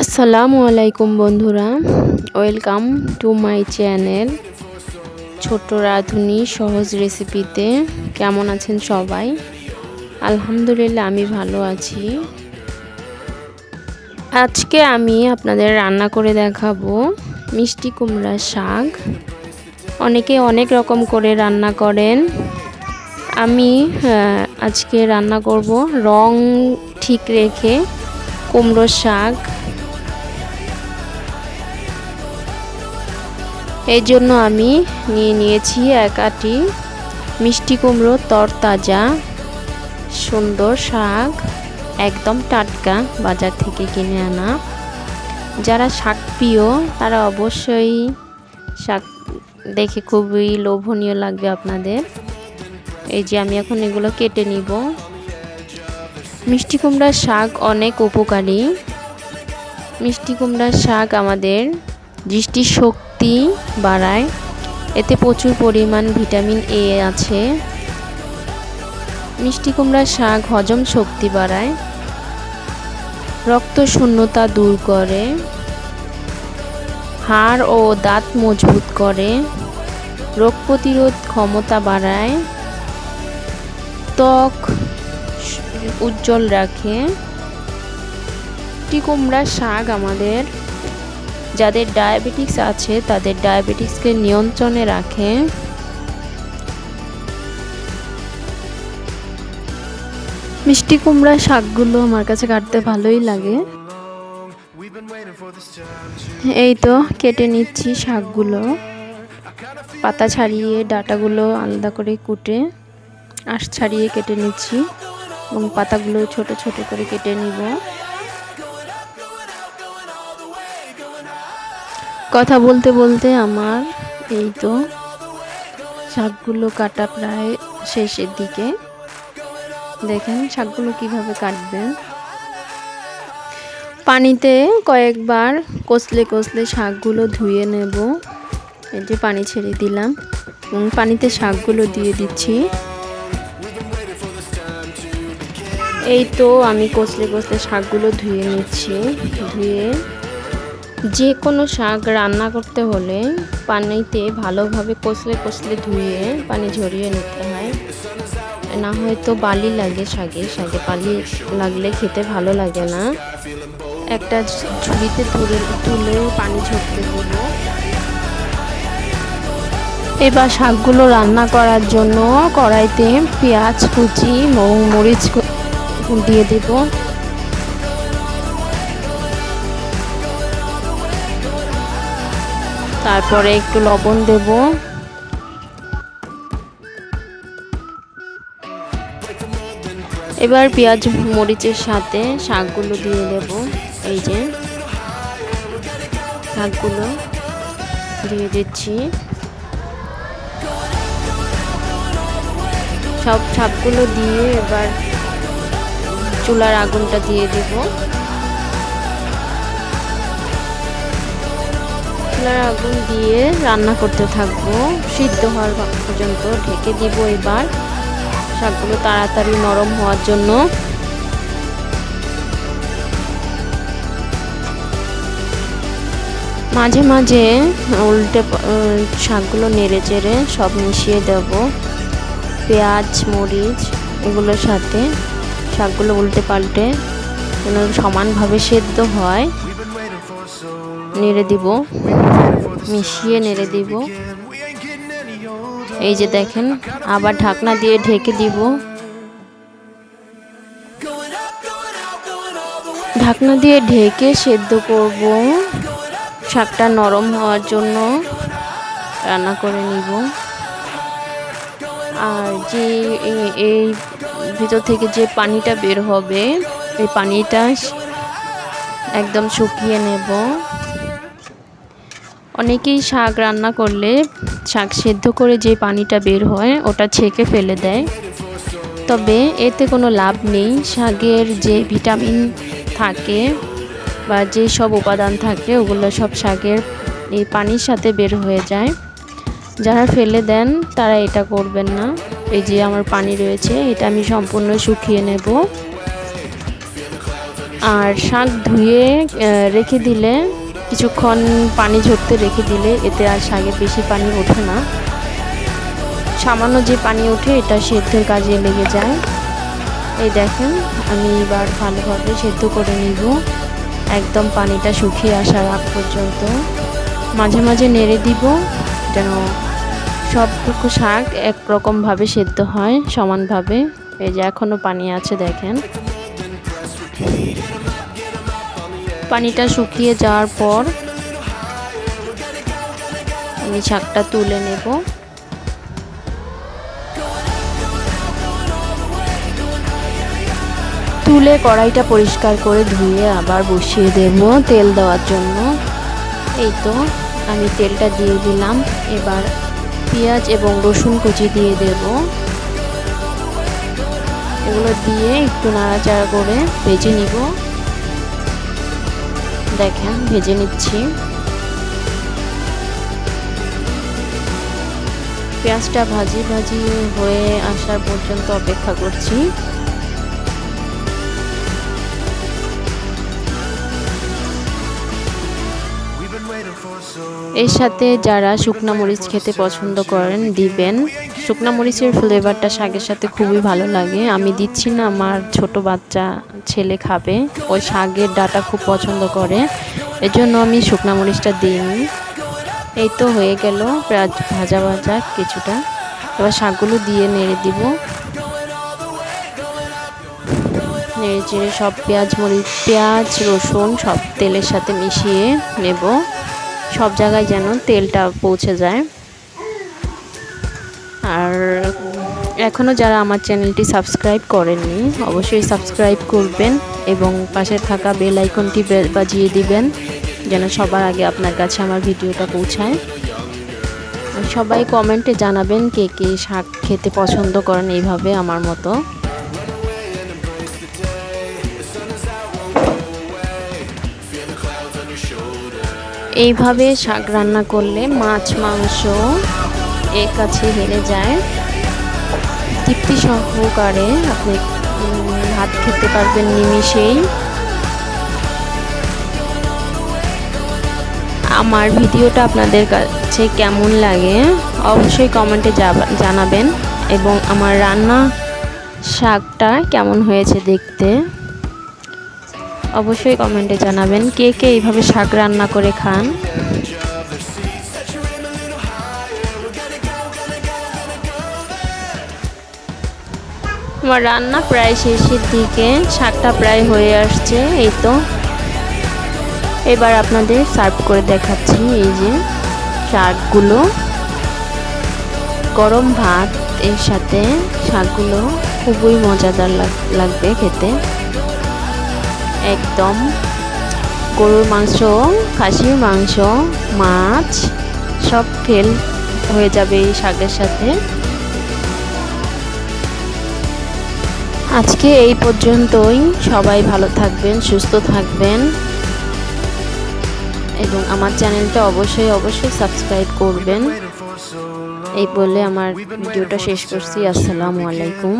আসসালামু আলাইকুম বন্ধুরা, ওয়েলকাম টু মাই চ্যানেল ছোট্ট রাঁধুনি সহজ রেসিপিতে। কেমন আছেন সবাই? আলহামদুলিল্লাহ আমি ভালো আছি। আজকে আমি আপনাদের রান্না করে দেখাবো মিষ্টি কুমড়ার শাক। অনেকে অনেক রকম করে রান্না করেন, আমি আজকে রান্না করব রং ঠিক রেখে কুমড়োর শাক। এই জন্য আমি নিয়েছি এক আটি মিষ্টি কুমড়ো, তরতাজা সুন্দর শাক, একদম টাটকা বাজার থেকে কিনে আনা। যারা শাক প্রিয় তারা অবশ্যই শাক দেখে খুবই লোভনীয় লাগবে আপনাদের। এই যে আমি এখন এগুলো কেটে নিব। মিষ্টি কুমড়ার শাক অনেক উপকারী। মিষ্টি কুমড়ার শাক আমাদের দৃষ্টিশক্তি বাড়ায়, এতে প্রচুর পরিমাণ ভিটামিন এ আছে। মিষ্টি কুমড়ার শাক হজম শক্তি বাড়ায়, রক্ত শূন্যতা দূর করে, হাড় ও দাঁত মজবুত করে, রোগ প্রতিরোধ ক্ষমতা বাড়ায়, ত্বক উজ্জ্বল রাখে। মিষ্টি কুমড়ার শাক আমাদের যাদের ডায়াবেটিস আছে তাদের ডায়াবেটিসকে নিয়ন্ত্রণে রাখে। মিষ্টি কুমড়া শাকগুলো আমার কাছে কাটতে ভালোই লাগে। এই তো কেটে নিচ্ছি শাকগুলো, পাতা ছাড়িয়ে ডাঁটাগুলো আলাদা করে কুটে আঁশ ছাড়িয়ে কেটে নিচ্ছি এবং পাতাগুলো ছোট ছোট করে কেটে নিব। কথা বলতে বলতে আমার এই তো শাকগুলো কাটা প্রায় শেষের দিকে। দেখেন শাকগুলো কিভাবে কাটবেন। পানিতে কয়েকবার কষলে কষলে শাকগুলো ধুয়ে নেব। এই যে পানি ছেড়ে দিলাম এবং পানিতে শাকগুলো দিয়ে দিচ্ছি। এই তো আমি কষলে কষলে শাকগুলো ধুয়ে নিচ্ছি। ধুয়ে যে কোনো শাক রান্না করতে হলে পানিতে ভালোভাবে কষলে কষলে ধুয়ে পানি ঝরিয়ে নিতে হয়, না হয়তো বালি লাগে শাকে বালি লাগলে খেতে ভালো লাগে না। একটা ঝুড়িতে তুলে পানি ঝরতে দেব। এবার শাকগুলো রান্না করার জন্য কড়াইতে পেঁয়াজ কুচি এবং মরিচ দিয়ে দেব। তারপরে একটু লবণ দেব। এবার পেঁয়াজ মরিচের সাথে শাকগুলো দিয়ে দেব। এই যে শাকগুলো দিয়ে দিচ্ছি। সব শাকগুলো দিয়ে এবার চুলার আগুনটা দিয়ে দেব। চুলার আগুন দিয়ে রান্না করতে থাকবো সিদ্ধ হওয়ার পর্যন্ত ঢেকে দিব। এবার শাকগুলো তাড়াতাড়ি নরম হওয়ার জন্য। মাঝে মাঝে উল্টে শাকগুলো নেড়ে চেড়ে সব মিশিয়ে দেব। পেঁয়াজ মরিচ এগুলোর সাথে শাকগুলো উল্টে পাল্টে যেন সমানভাবে সেদ্ধ হয় নেড়ে দিব, মিশিয়ে নেড়ে দিব। এই যে দেখেন আবার ঢাকনা দিয়ে ঢেকে দিব। ঢাকনা দিয়ে ঢেকে সেদ্ধ করব। শাকটা নরম হওয়ার জন্য রান্না করে নিব। আর যে এই ভিতর থেকে যে পানিটা বের হবে এই পানিটা একদম শুকিয়ে নেব। অনেকেই শাক রান্না করলে শাক সেদ্ধ করে যে পানিটা বের হয় ওটা ছেঁকে ফেলে দেয়, তবে এতে কোনো লাভ নেই। শাকের যে ভিটামিন থাকে বা যে সব উপাদান থাকে ওগুলো সব শাকের এই পানির সাথে বের হয়ে যায়। যারা ফেলে দেন তারা এটা করবেন না। এই যে আমার পানি রয়েছে, এটা আমি সম্পূর্ণ শুকিয়ে নেব। আর শাক ধুয়ে রেখে দিলে কিছুক্ষণ পানি ঝরতে রেখে দিলে এতে আর শাকে বেশি পানি ওঠে না, সামান্য যে পানি ওঠে এটা সেদ্ধর কাজে লেগে যায়। এই দেখেন আমি এবার ভালোভাবে সেদ্ধ করে নিব একদম পানিটা শুকিয়ে আসার আগ পর্যন্ত। মাঝে মাঝে নেড়ে দিব যেন সবটুকু শাক একরকমভাবে সেদ্ধ হয় সমানভাবে। এই যে এখনও পানি আছে দেখেন। পানিটা শুকিয়ে যাওয়ার পর আমি শাকটা তুলে নেব। তুলে কড়াইটা পরিষ্কার করে ধুয়ে আবার বসিয়ে দেব তেল দেওয়ার জন্য। এই তো আমি তেলটা দিয়ে দিলাম। এবার পেঁয়াজ এবং রসুন কুচি দিয়ে দেব। এগুলো দিয়ে একটু নাড়াচাড়া করে ভেজে নিব। দেখেন ভেজে নিচ্ছি। পেঁয়াজটা ভাজি ভাজি হয়ে আসার পর্যন্ত অপেক্ষা করছি। এর সাথে যারা শুকনা মরিচ খেতে পছন্দ করেন দিবেন। শুকনা মরিচের ফ্লেভারটা শাকের সাথে খুবই ভালো লাগে। আমি দিচ্ছি না, আমার ছোট বাচ্চা ছেলে খাবে, ওই শাকের ডাঁটা খুব পছন্দ করে, এজন্য আমি শুকনা মরিচটা দিইনি। এই তো হয়ে গেল পেঁয়াজ ভাজা ভাজা কিছুটা। এবার শাকগুলো দিয়ে নেড়ে দিব। নেড়ে চেড়ে সব পেঁয়াজ রসুন সব তেলের সাথে মিশিয়ে নেব, সব জায়গায় যেন তেলটা পৌঁছে যায়। আর এখনও যারা আমার চ্যানেলটি সাবস্ক্রাইব করেননি অবশ্যই সাবস্ক্রাইব করবেন এবং পাশে থাকা বেল আইকনটি বাজিয়ে দিবেন যেন সবার আগে আপনার কাছে আমার ভিডিওটা পৌঁছায়। সবাই কমেন্টে জানাবেন কে কে শাক খেতে পছন্দ করেন এইভাবে আমার মতো। এইভাবে শাক রান্না করলে মাছ মাংস এর কাছে হেরে যায়। তৃপ্তি সহকারে আপনি ভাত খেতে পারবেন নিমিষেই। আমার ভিডিওটা আপনাদের কাছে কেমন লাগে অবশ্যই কমেন্টে জানাবেন এবং আমার রান্না শাকটা কেমন হয়েছে দেখতে অবশ্যই কমেন্টে জানাবেন। কে কে এইভাবে শাক রান্না করে খান। আমার রান্না প্রায় শেষের দিকে, শাকটা প্রায় হয়ে আসছে। এই তো এবার আপনাদের সার্ভ করে দেখাচ্ছি। এই যে শাকগুলো, গরম ভাত এর সাথে শাকগুলো খুবই মজাদার লাগবে খেতে। একদম গরুর মাংস, খাসির মাংস, মাছ সব ফেল হয়ে যাবে এই শাকের সাথে। আজকে এই পর্যন্তই। সবাই ভালো থাকবেন, সুস্থ থাকবেন এবং আমার চ্যানেলটা অবশ্যই সাবস্ক্রাইব করবেন। এই বলে আমার ভিডিওটা শেষ করছি। আসসালামু আলাইকুম।